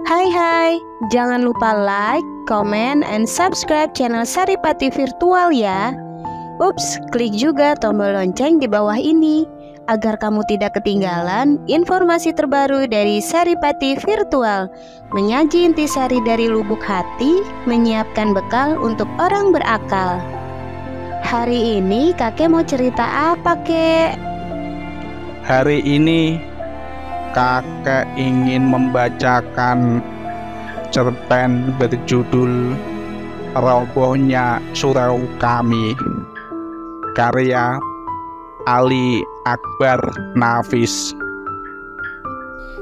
Hai hai, jangan lupa like, comment, and subscribe channel Saripati Virtual ya. Ups, klik juga tombol lonceng di bawah ini agar kamu tidak ketinggalan informasi terbaru dari Saripati Virtual. Menyaji intisari dari lubuk hati, menyiapkan bekal untuk orang berakal. Hari ini kakek mau cerita apa, kek? Hari ini kakek ingin membacakan cerpen berjudul Robohnya Surau Kami, karya Ali Akbar Nafis.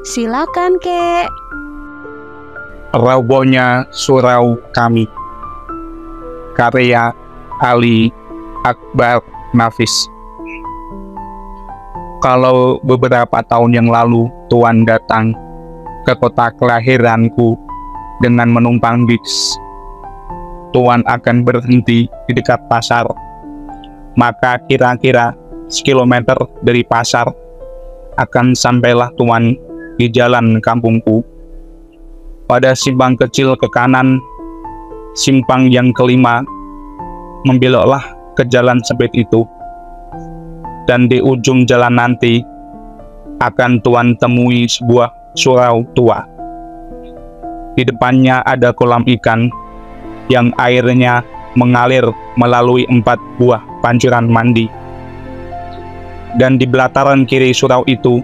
Silakan, kek. Robohnya Surau Kami, karya Ali Akbar Nafis. Kalau beberapa tahun yang lalu Tuan datang ke kota kelahiranku dengan menumpang bis, Tuan akan berhenti di dekat pasar. Maka kira-kira sekilometer dari pasar akan sampailah Tuan di jalan kampungku. Pada simpang kecil ke kanan, simpang yang kelima, membeloklah ke jalan sempit itu. Dan di ujung jalan nanti akan Tuan temui sebuah surau tua. Di depannya ada kolam ikan yang airnya mengalir melalui 4 buah pancuran mandi. Dan di belataran kiri surau itu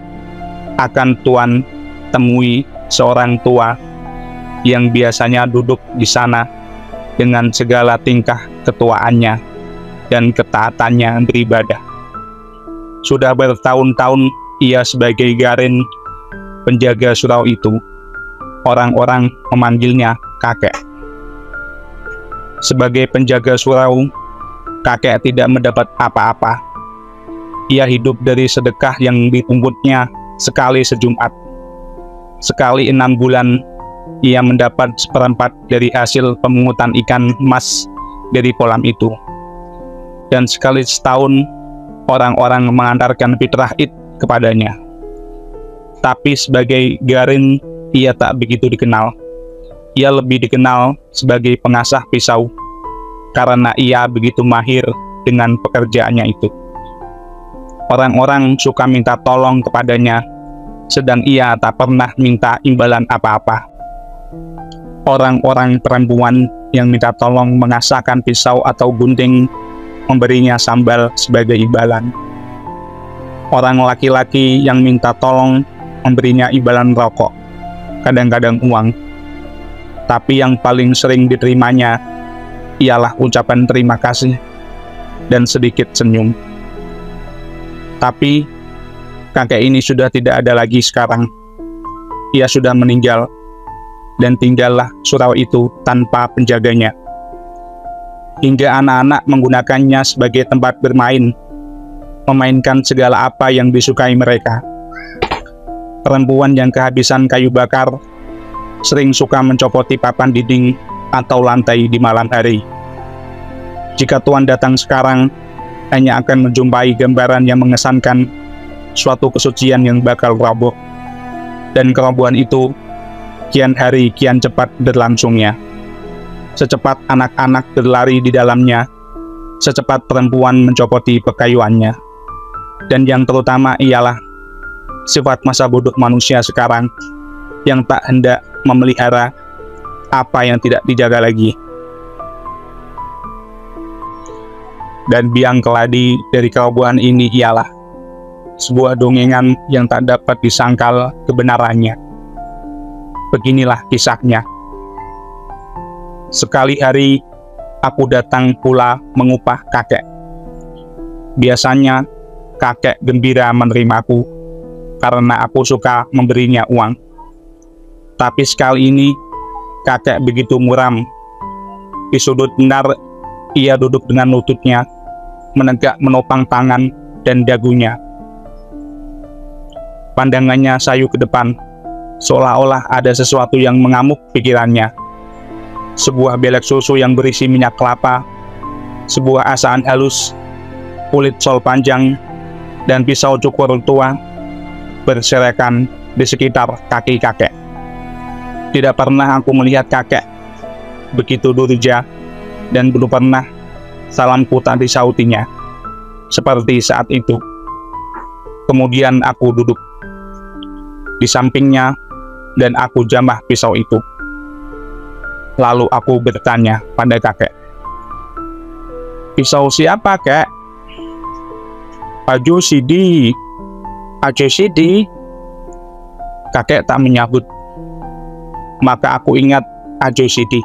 akan Tuan temui seorang tua yang biasanya duduk di sana dengan segala tingkah ketuaannya dan ketaatannya beribadah. Sudah bertahun-tahun ia sebagai garin penjaga surau itu. Orang-orang memanggilnya kakek. Sebagai penjaga surau, kakek tidak mendapat apa-apa. Ia hidup dari sedekah yang dituntutnya sekali sejumat. Sekali 6 bulan, ia mendapat 1/4 dari hasil pemungutan ikan emas dari kolam itu. Dan sekali setahun, orang-orang mengantarkan fitrah id kepadanya. Tapi sebagai garin, ia tak begitu dikenal. Ia lebih dikenal sebagai pengasah pisau, karena ia begitu mahir dengan pekerjaannya itu. Orang-orang suka minta tolong kepadanya, sedang ia tak pernah minta imbalan apa-apa. Orang-orang perempuan yang minta tolong mengasahkan pisau atau gunting, memberinya sambal sebagai imbalan. Orang laki-laki yang minta tolong memberinya imbalan rokok, kadang-kadang uang. Tapi yang paling sering diterimanya ialah ucapan terima kasih dan sedikit senyum. Tapi kakek ini sudah tidak ada lagi sekarang. Ia sudah meninggal dan tinggallah surau itu tanpa penjaganya. Hingga anak-anak menggunakannya sebagai tempat bermain, memainkan segala apa yang disukai mereka. Perempuan yang kehabisan kayu bakar sering suka mencopoti papan dinding atau lantai di malam hari. Jika Tuan datang sekarang, hanya akan menjumpai gambaran yang mengesankan suatu kesucian yang bakal roboh. Dan kerobohan itu kian hari kian cepat berlangsungnya. Secepat anak-anak berlari di dalamnya, secepat perempuan mencopoti pekayuannya. Dan yang terutama ialah sifat masa bodoh manusia sekarang yang tak hendak memelihara apa yang tidak dijaga lagi. Dan biang keladi dari kerobohan ini ialah sebuah dongengan yang tak dapat disangkal kebenarannya. Beginilah kisahnya. Sekali hari, aku datang pula mengupah kakek. Biasanya, kakek gembira menerimaku, karena aku suka memberinya uang. Tapi sekali ini, kakek begitu muram. Di sudut benar, ia duduk dengan lututnya, menegak menopang tangan dan dagunya. Pandangannya sayu ke depan, seolah-olah ada sesuatu yang mengamuk pikirannya. Sebuah belek susu yang berisi minyak kelapa, sebuah asaan halus, kulit sol panjang, dan pisau cukur tua berserakan di sekitar kaki kakek. Di Tidak pernah aku melihat kakek begitu durja, dan belum pernah salamku tak disautinya seperti saat itu. Kemudian aku duduk di sampingnya dan aku jamah pisau itu. Lalu aku bertanya pada kakek, "Pisau siapa, kek?" "Ajo Sidi." "Ajo Sidi?" Kakek tak menyahut. Maka aku ingat Ajo Sidi,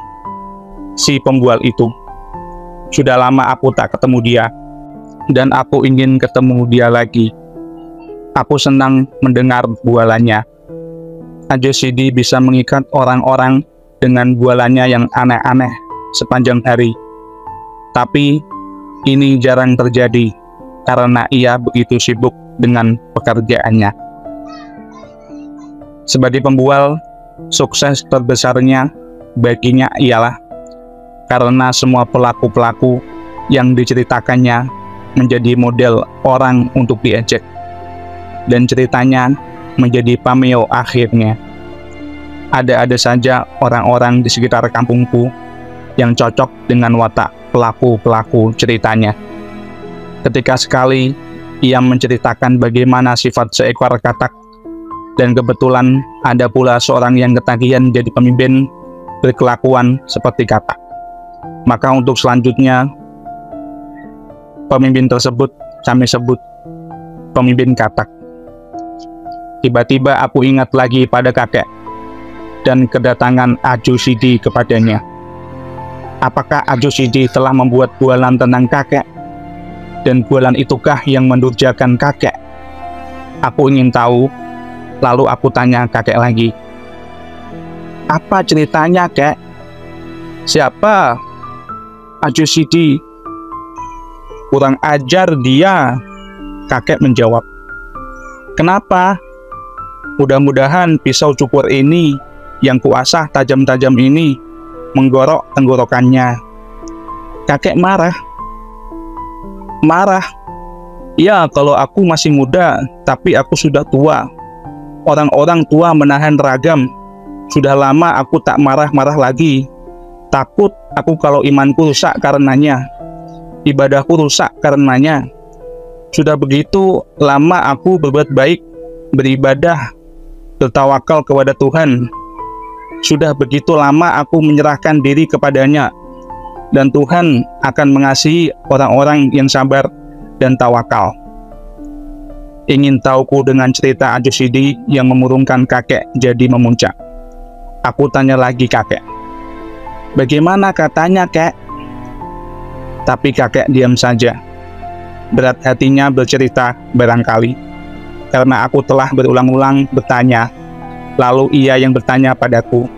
si pembual itu. Sudah lama aku tak ketemu dia, dan aku ingin ketemu dia lagi. Aku senang mendengar bualannya. Ajo Sidi bisa mengikat orang-orang dengan bualannya yang aneh-aneh sepanjang hari. Tapi ini jarang terjadi karena ia begitu sibuk dengan pekerjaannya. Sebagai pembual, sukses terbesarnya baginya ialah karena semua pelaku-pelaku yang diceritakannya menjadi model orang untuk diejek, dan ceritanya menjadi pameo akhirnya. Ada-ada saja orang-orang di sekitar kampungku yang cocok dengan watak pelaku-pelaku ceritanya. Ketika sekali ia menceritakan bagaimana sifat seekor katak, dan kebetulan ada pula seorang yang ketagihan jadi pemimpin berkelakuan seperti katak. Maka untuk selanjutnya, pemimpin tersebut kami sebut pemimpin katak. Tiba-tiba aku ingat lagi pada kakek dan kedatangan Ajo Sidi kepadanya. Apakah Ajo Sidi telah membuat bualan tentang kakek? Dan bualan itukah yang mendurjakan kakek? Aku ingin tahu, lalu aku tanya kakek lagi. "Apa ceritanya, kek?" "Siapa?" "Ajo Sidi." "Kurang ajar dia," kakek menjawab. "Kenapa?" "Mudah-mudahan pisau cukur ini yang kuasah tajam-tajam ini menggorok tenggorokannya." Kakek marah. "Marah? Ya, kalau aku masih muda, tapi aku sudah tua. Orang-orang tua menahan ragam. Sudah lama aku tak marah-marah lagi. Takut aku kalau imanku rusak karenanya, ibadahku rusak karenanya. Sudah begitu lama aku berbuat baik, beribadah, bertawakal kepada Tuhan. Sudah begitu lama aku menyerahkan diri kepadanya, dan Tuhan akan mengasihi orang-orang yang sabar dan tawakal." Ingin tahuku dengan cerita Ajo Sidi yang memurungkan kakek jadi memuncak. Aku tanya lagi kakek, "Bagaimana katanya, kek?" Tapi kakek diam saja. Berat hatinya bercerita barangkali, karena aku telah berulang-ulang bertanya. Lalu ia yang bertanya padaku,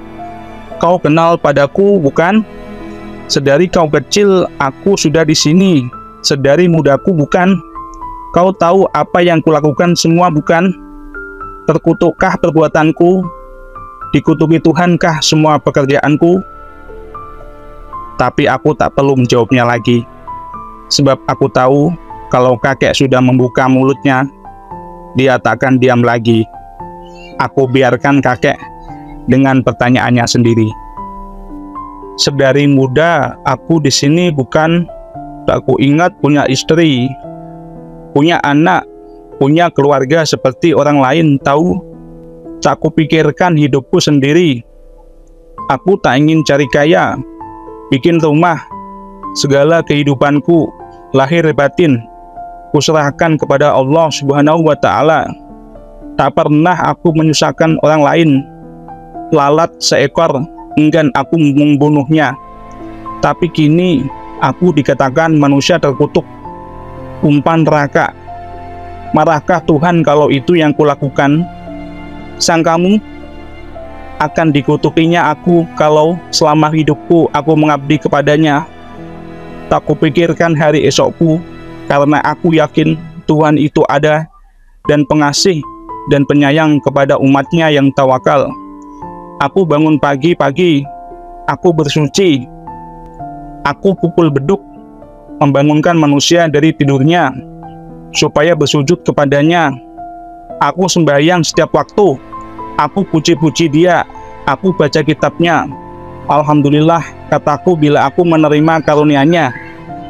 "Kau kenal padaku, bukan? Sedari kau kecil, aku sudah di sini. Sedari mudaku, bukan? Kau tahu apa yang kulakukan semua, bukan? Terkutukkah perbuatanku? Dikutuki Tuhankah semua pekerjaanku?" Tapi aku tak perlu menjawabnya lagi, sebab aku tahu kalau kakek sudah membuka mulutnya, dia tak akan diam lagi. Aku biarkan kakek dengan pertanyaannya sendiri. "Sedari muda aku di sini, bukan? Tak ku ingat punya istri, punya anak, punya keluarga seperti orang lain, tahu? Tak kupikirkan hidupku sendiri. Aku tak ingin cari kaya, bikin rumah. Segala kehidupanku, lahir batin, kuserahkan kepada Allah Subhanahu wa Ta'ala. Tak pernah aku menyusahkan orang lain. Lalat seekor, enggan aku membunuhnya. Tapi kini aku dikatakan manusia terkutuk, umpan neraka. Marahkah Tuhan kalau itu yang kulakukan? Sangkamu akan dikutukinya aku kalau selama hidupku aku mengabdi kepadanya? Tak kupikirkan hari esokku, karena aku yakin Tuhan itu ada dan pengasih dan penyayang kepada umatnya yang tawakal. Aku bangun pagi-pagi, aku bersuci, aku pukul beduk, membangunkan manusia dari tidurnya, supaya bersujud kepadanya. Aku sembahyang setiap waktu, aku puji-puji dia, Aku baca kitabnya. Alhamdulillah, kataku bila aku menerima karunia-Nya.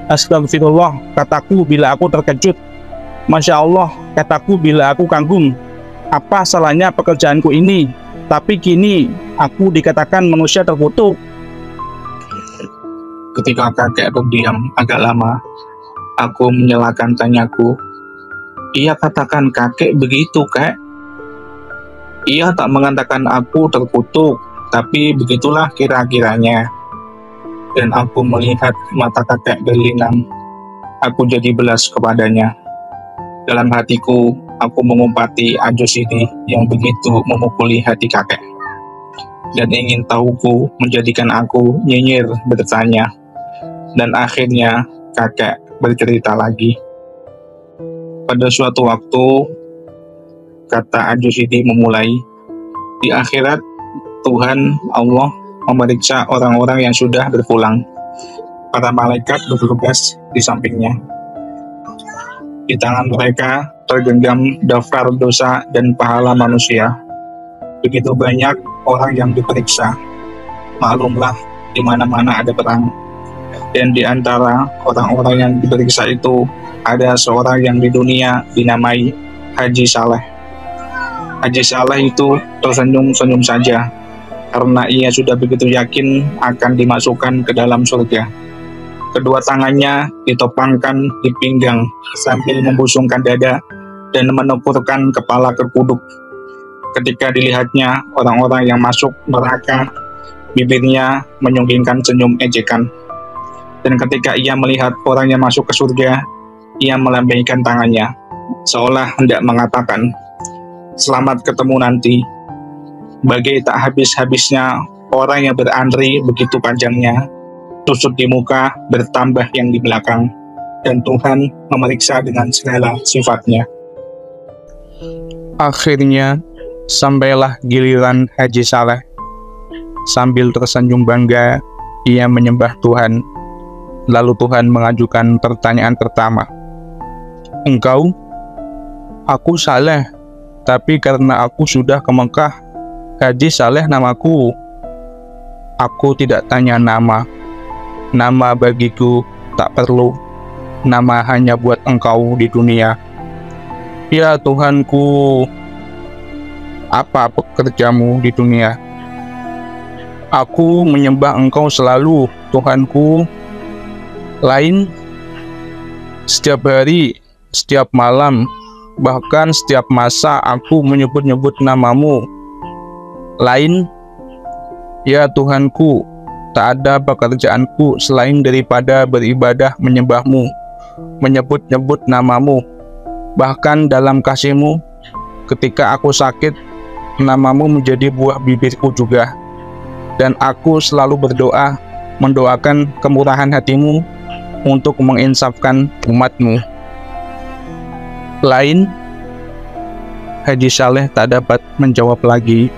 Astagfirullah, kataku bila aku terkejut. Masya Allah, kataku bila aku kagum. Apa salahnya pekerjaanku ini? Tapi kini aku dikatakan manusia terkutuk. Ketika kakek berdiam agak lama, aku menyalakan tanyaku. Ia katakan, kakek begitu, kek. Ia tak mengatakan aku terkutuk, tapi begitulah kira-kiranya. Dan aku melihat mata kakek berlinang. Aku jadi belas kepadanya. Dalam hatiku, aku mengumpati Ajosidi yang begitu memukuli hati kakek. Dan ingin tahuku menjadikan aku nyinyir bertanya. Dan akhirnya kakek bercerita lagi. Pada suatu waktu, kata Ajosidi memulai, di akhirat Tuhan Allah memeriksa orang-orang yang sudah berpulang. Para malaikat bertugas di sampingnya. Di tangan mereka tergenggam daftar dosa dan pahala manusia. Begitu banyak orang yang diperiksa. Maklumlah, di mana-mana ada perang. Dan di antara orang-orang yang diperiksa itu ada seorang yang di dunia dinamai Haji Saleh. Haji Saleh itu tersenyum-senyum saja karena ia sudah begitu yakin akan dimasukkan ke dalam surga. Kedua tangannya ditopangkan di pinggang sambil membusungkan dada dan menepurkan kepala ke kuduk. Ketika dilihatnya orang-orang yang masuk neraka, bibirnya menyunggingkan senyum ejekan. Dan ketika ia melihat orang yang masuk ke surga, ia melambaikan tangannya, seolah hendak mengatakan, "Selamat ketemu nanti." Bagai tak habis-habisnya orang yang berantri begitu panjangnya, tusuk di muka bertambah yang di belakang, dan Tuhan memeriksa dengan segala sifatnya. Akhirnya, sampailah giliran Haji Saleh. Sambil tersenyum bangga, ia menyembah Tuhan. Lalu Tuhan mengajukan pertanyaan pertama. Engkau? Aku Saleh, tapi karena aku sudah ke Mekah, Haji Saleh namaku. Aku tidak tanya nama. Nama bagiku tak perlu. Nama hanya buat engkau di dunia. Ya Tuhanku, apa pekerjamu di dunia? Aku menyembah engkau selalu, Tuhanku. Lain, setiap hari, setiap malam, bahkan setiap masa aku menyebut-nyebut namamu. Lain, ya Tuhanku, tak ada pekerjaanku selain daripada beribadah menyembahmu, menyebut-nyebut namamu. Bahkan dalam kasihmu, ketika aku sakit, namamu menjadi buah bibirku juga. Dan aku selalu berdoa, mendoakan kemurahan hatimu untuk menginsafkan umatmu. Lain, Haji Saleh tak dapat menjawab lagi.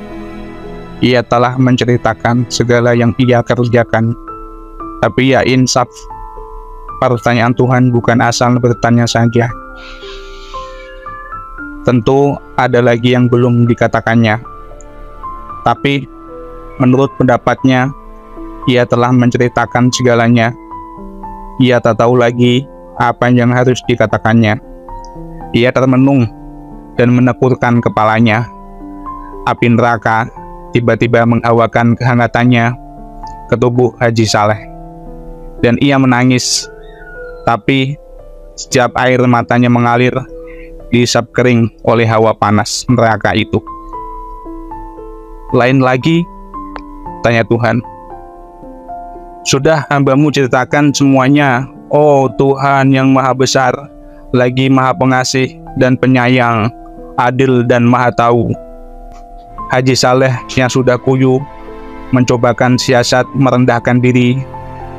Ia telah menceritakan segala yang ia kerjakan. Tapi ya insaf, pertanyaan Tuhan bukan asal bertanya saja. Tentu ada lagi yang belum dikatakannya. Tapi menurut pendapatnya, ia telah menceritakan segalanya. Ia tak tahu lagi apa yang harus dikatakannya. Ia termenung dan menekurkan kepalanya. Api neraka tiba-tiba menghawakan kehangatannya ke tubuh Haji Saleh. Dan ia menangis. Tapi setiap air matanya mengalir, diisap kering oleh hawa panas neraka itu. Lain lagi, tanya Tuhan. Sudah hambamu ceritakan semuanya, oh Tuhan yang maha besar, lagi maha pengasih dan penyayang, adil dan maha tahu. Haji Saleh yang sudah kuyup mencobakan siasat merendahkan diri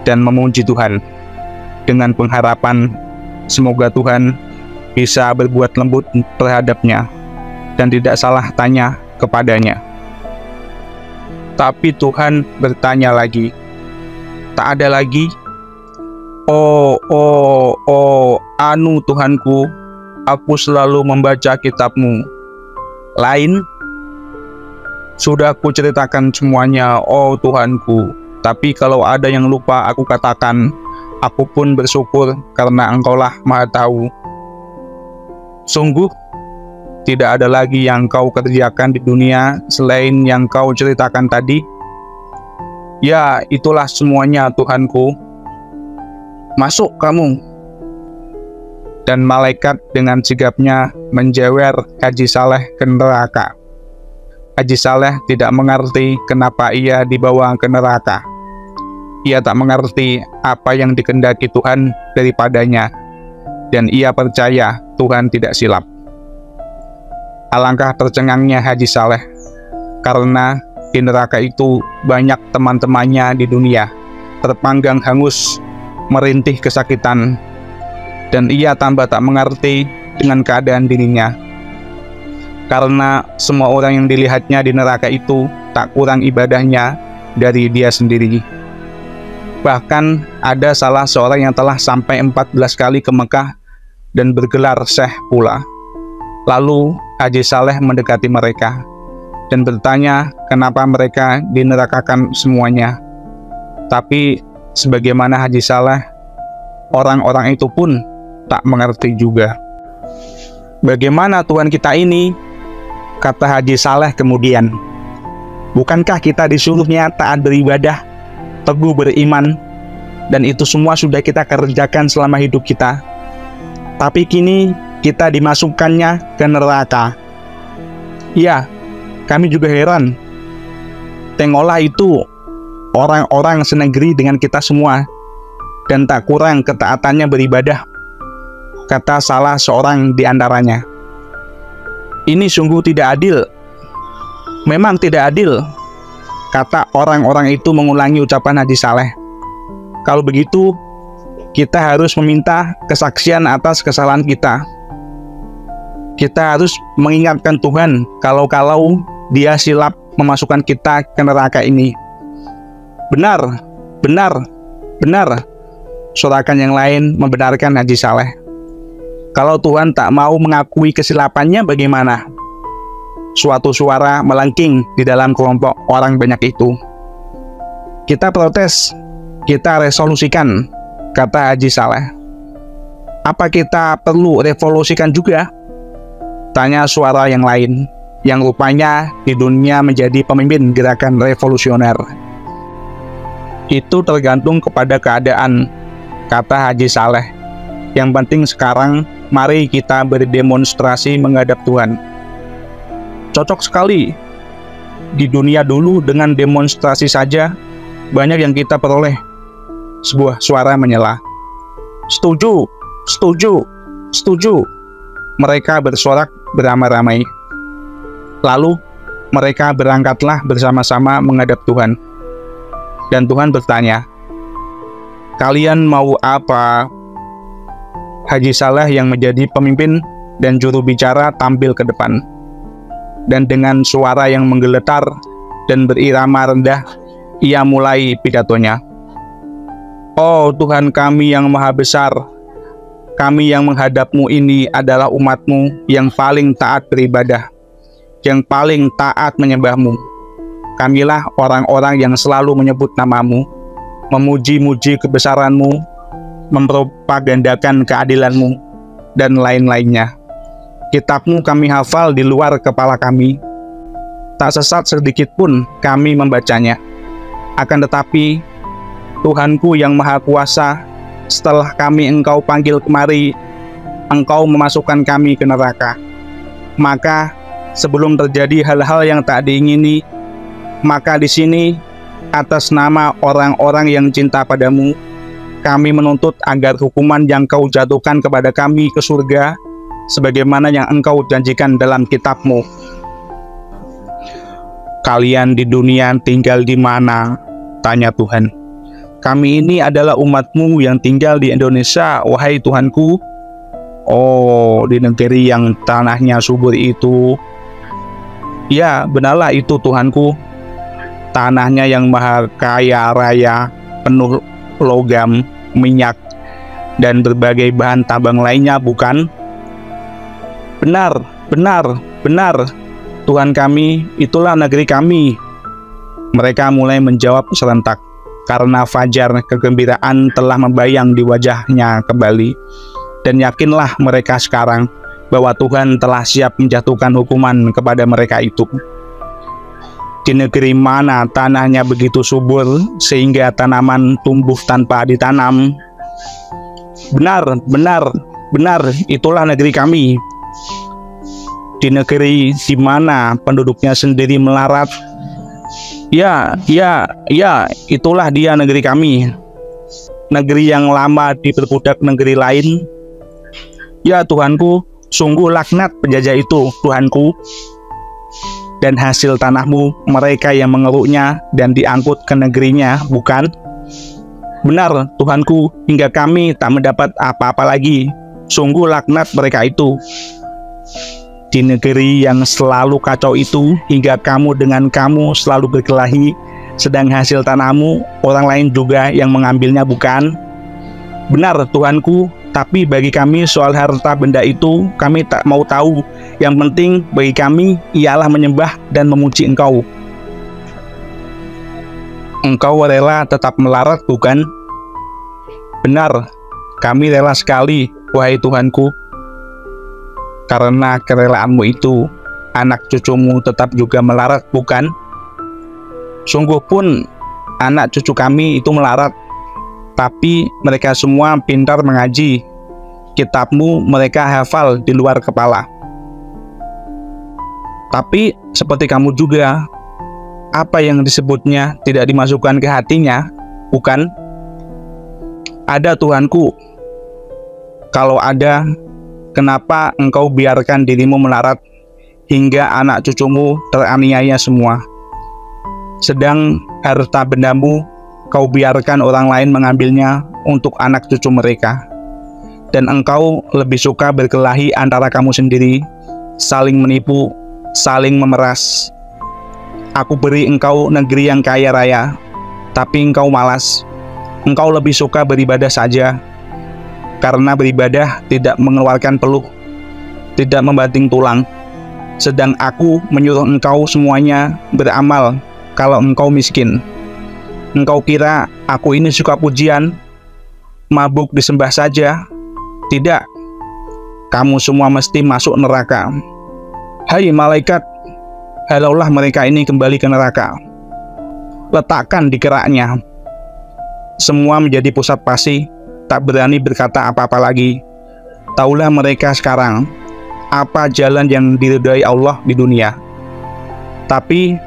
dan memuji Tuhan dengan pengharapan semoga Tuhan bisa berbuat lembut terhadapnya dan tidak salah tanya kepadanya. Tapi Tuhan bertanya lagi. Tak ada lagi. Anu Tuhanku, aku selalu membaca kitabmu. Lain, Sudah aku ceritakan semuanya, oh Tuhanku. Tapi kalau ada yang lupa aku katakan, aku pun bersyukur karena Engkaulah Maha Tahu. Sungguh, tidak ada lagi yang Kau kerjakan di dunia selain yang Kau ceritakan tadi. Ya, itulah semuanya Tuhanku. Masuk kamu. Dan malaikat dengan sigapnya menjewer Haji Saleh ke neraka. Haji Saleh tidak mengerti kenapa ia dibawa ke neraka. Ia tak mengerti apa yang dikehendaki Tuhan daripadanya, dan ia percaya Tuhan tidak silap. Alangkah tercengangnya Haji Saleh, karena di neraka itu banyak teman-temannya di dunia, terpanggang hangus, merintih kesakitan, dan ia tambah tak mengerti dengan keadaan dirinya. Karena semua orang yang dilihatnya di neraka itu tak kurang ibadahnya dari dia sendiri. Bahkan ada salah seorang yang telah sampai 14 kali ke Mekah dan bergelar syekh pula. Lalu Haji Saleh mendekati mereka dan bertanya kenapa mereka dinerakakan semuanya. Tapi sebagaimana Haji Saleh, orang-orang itu pun tak mengerti juga. Bagaimana Tuhan kita ini? Kata Haji Saleh kemudian, bukankah kita disuruhnya taat beribadah, teguh beriman, dan itu semua sudah kita kerjakan selama hidup kita. Tapi kini kita dimasukkannya ke neraka. Ya, kami juga heran. Tengoklah itu, orang-orang senegeri dengan kita semua, dan tak kurang ketaatannya beribadah, kata salah seorang di antaranya. Ini sungguh tidak adil. Memang tidak adil, kata orang-orang itu mengulangi ucapan Haji Saleh. Kalau begitu, kita harus meminta kesaksian atas kesalahan kita. Kita harus mengingatkan Tuhan kalau Dia silap memasukkan kita ke neraka ini. Benar, benar, benar, sorakan yang lain membenarkan Haji Saleh. Kalau Tuhan tak mau mengakui kesilapannya bagaimana? Suatu suara melengking di dalam kelompok orang banyak itu. Kita protes, kita resolusikan, kata Haji Saleh. Apa kita perlu revolusikan juga? Tanya suara yang lain, yang rupanya di dunia menjadi pemimpin gerakan revolusioner. Itu tergantung kepada keadaan, kata Haji Saleh. Yang penting sekarang, mari kita berdemonstrasi menghadap Tuhan. Cocok sekali. Di dunia dulu dengan demonstrasi saja, banyak yang kita peroleh. Sebuah suara menyela. Setuju, setuju, setuju. Mereka bersorak beramai-ramai. Lalu, mereka berangkatlah bersama-sama menghadap Tuhan. Dan Tuhan bertanya, kalian mau apa? Haji Saleh yang menjadi pemimpin dan juru bicara tampil ke depan. Dan dengan suara yang menggeletar dan berirama rendah, ia mulai pidatonya. Oh Tuhan kami yang maha besar, kami yang menghadap-Mu ini adalah umat-Mu yang paling taat beribadah, yang paling taat menyembah-Mu. Kamilah orang-orang yang selalu menyebut nama-Mu, memuji-muji kebesaran-Mu, mempropagandakan keadilan-Mu, dan lain-lainnya. Kitab-Mu kami hafal di luar kepala kami. Tak sesat sedikit pun kami membacanya. Akan tetapi, Tuhanku yang Maha Kuasa, setelah kami Engkau panggil kemari, Engkau memasukkan kami ke neraka. Maka, sebelum terjadi hal-hal yang tak diingini, maka di sini, atas nama orang-orang yang cinta padamu, kami menuntut agar hukuman yang Kau jatuhkan kepada kami ke surga, sebagaimana yang Engkau janjikan dalam kitab-Mu. Kalian di dunia tinggal di mana? Tanya Tuhan. Kami ini adalah umat-Mu yang tinggal di Indonesia, wahai Tuhanku. Oh, di negeri yang tanahnya subur itu. Ya, benarlah itu Tuhanku. Tanahnya yang maha kaya raya, penuh logam, minyak, dan berbagai bahan tambang lainnya, bukan? Benar, benar, benar. Tuhan kami, itulah negeri kami. Mereka mulai menjawab serentak, karena fajar kegembiraan telah membayang di wajahnya kembali. Dan yakinlah mereka sekarang bahwa Tuhan telah siap menjatuhkan hukuman kepada mereka itu. Di negeri mana tanahnya begitu subur sehingga tanaman tumbuh tanpa ditanam. Benar, benar, benar, itulah negeri kami. Di negeri di mana penduduknya sendiri melarat. Ya, itulah dia negeri kami. Negeri yang lama diperbudak negeri lain. Ya Tuhanku, sungguh laknat penjajah itu, Tuhanku. Dan hasil tanahmu mereka yang mengeruknya dan diangkut ke negerinya, bukan? Benar, Tuhanku, hingga kami tak mendapat apa-apa lagi. Sungguh laknat mereka itu. Di negeri yang selalu kacau itu, hingga kamu dengan kamu selalu berkelahi, sedang hasil tanahmu orang lain juga yang mengambilnya, bukan? Benar, Tuhanku, tapi bagi kami soal harta benda itu kami tak mau tahu. Yang penting bagi kami ialah menyembah dan memuji Engkau. Engkau rela tetap melarat, bukan? Benar, kami rela sekali, wahai Tuhanku. Karena kerelaanmu itu, anak cucumu tetap juga melarat, bukan? Sungguh pun anak cucu kami itu melarat, tapi mereka semua pintar mengaji. Kitabmu mereka hafal di luar kepala. Tapi seperti kamu juga, apa yang disebutnya tidak dimasukkan ke hatinya, bukan? Ada, Tuhanku. Kalau ada, kenapa Engkau biarkan dirimu melarat hingga anak cucumu teraniaya semua? Sedang harta bendamu Kau biarkan orang lain mengambilnya untuk anak cucu mereka. Dan Engkau lebih suka berkelahi antara kamu sendiri, saling menipu, saling memeras. Aku beri engkau negeri yang kaya raya, tapi engkau malas. Engkau lebih suka beribadah saja, karena beribadah tidak mengeluarkan peluh, tidak membanting tulang. Sedang aku menyuruh engkau semuanya beramal kalau engkau miskin. Engkau kira aku ini suka pujian, mabuk disembah saja? Tidak, kamu semua mesti masuk neraka. Hai malaikat, halaulah mereka ini kembali ke neraka. Letakkan di keraknya. Semua menjadi pusat pasi, tak berani berkata apa-apa lagi. Taulah mereka sekarang apa jalan yang diridhai Allah di dunia. Tapi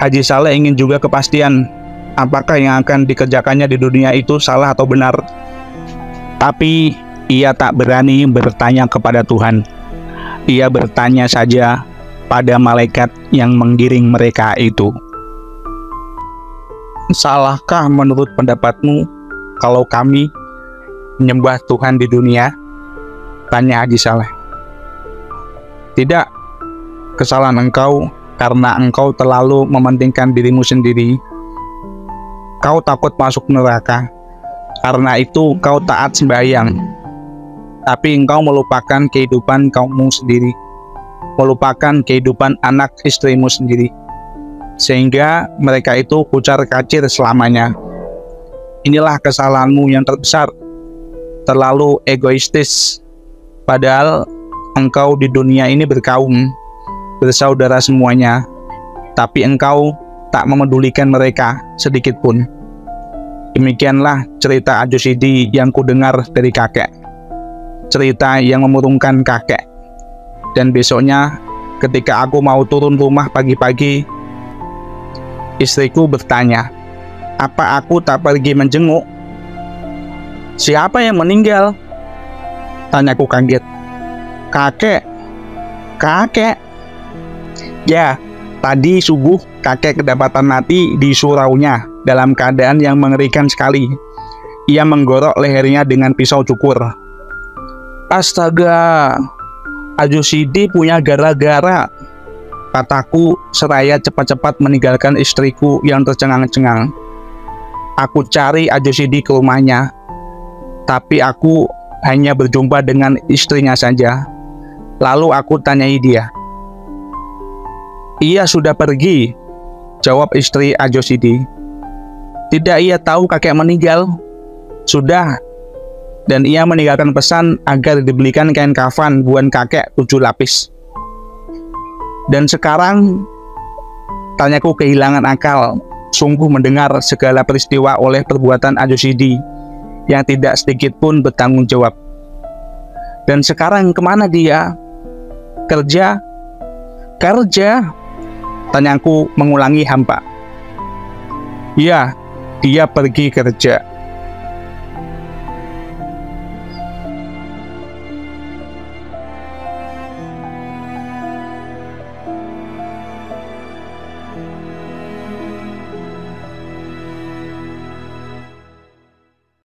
Haji Saleh ingin juga kepastian apakah yang akan dikerjakannya di dunia itu salah atau benar. Tapi ia tak berani bertanya kepada Tuhan. Ia bertanya saja pada malaikat yang menggiring mereka itu. Salahkah menurut pendapatmu kalau kami menyembah Tuhan di dunia? Tanya Haji Saleh. Tidak, kesalahan engkau karena engkau terlalu mementingkan dirimu sendiri. Kau takut masuk neraka, karena itu kau taat sembahyang. Tapi engkau melupakan kehidupan kaummu sendiri, melupakan kehidupan anak istrimu sendiri, sehingga mereka itu kucar-kacir selamanya. Inilah kesalahanmu yang terbesar, terlalu egoistis. Padahal engkau di dunia ini berkaum, bersaudara semuanya, tapi engkau tak memedulikan mereka sedikit pun. Demikianlah cerita Ajusidi yang kudengar dari kakek, cerita yang memurungkan kakek. Dan besoknya ketika aku mau turun rumah pagi-pagi, istriku bertanya, apa aku tak pergi menjenguk? Siapa yang meninggal? Tanyaku kaget. Kakek. Kakek? Ya, tadi subuh kakek kedapatan mati di suraunya dalam keadaan yang mengerikan sekali. Ia menggorok lehernya dengan pisau cukur. Astaga, Ajusidi punya gara-gara, kataku seraya cepat-cepat meninggalkan istriku yang tercengang-cengang. Aku cari Ajusidi ke rumahnya, tapi aku hanya berjumpa dengan istrinya saja. Lalu aku tanyai dia, Ia sudah pergi, jawab istri Ajosidi. Tidak ia tahu kakek meninggal? Sudah. Dan ia meninggalkan pesan agar dibelikan kain kafan buat kakek 7 lapis. Dan sekarang, tanyaku kehilangan akal, sungguh mendengar segala peristiwa oleh perbuatan Ajosidi yang tidak sedikit pun bertanggung jawab. Dan sekarang kemana dia? Kerja? Kerja? Tanyaku mengulangi hampa. Ya, dia pergi kerja.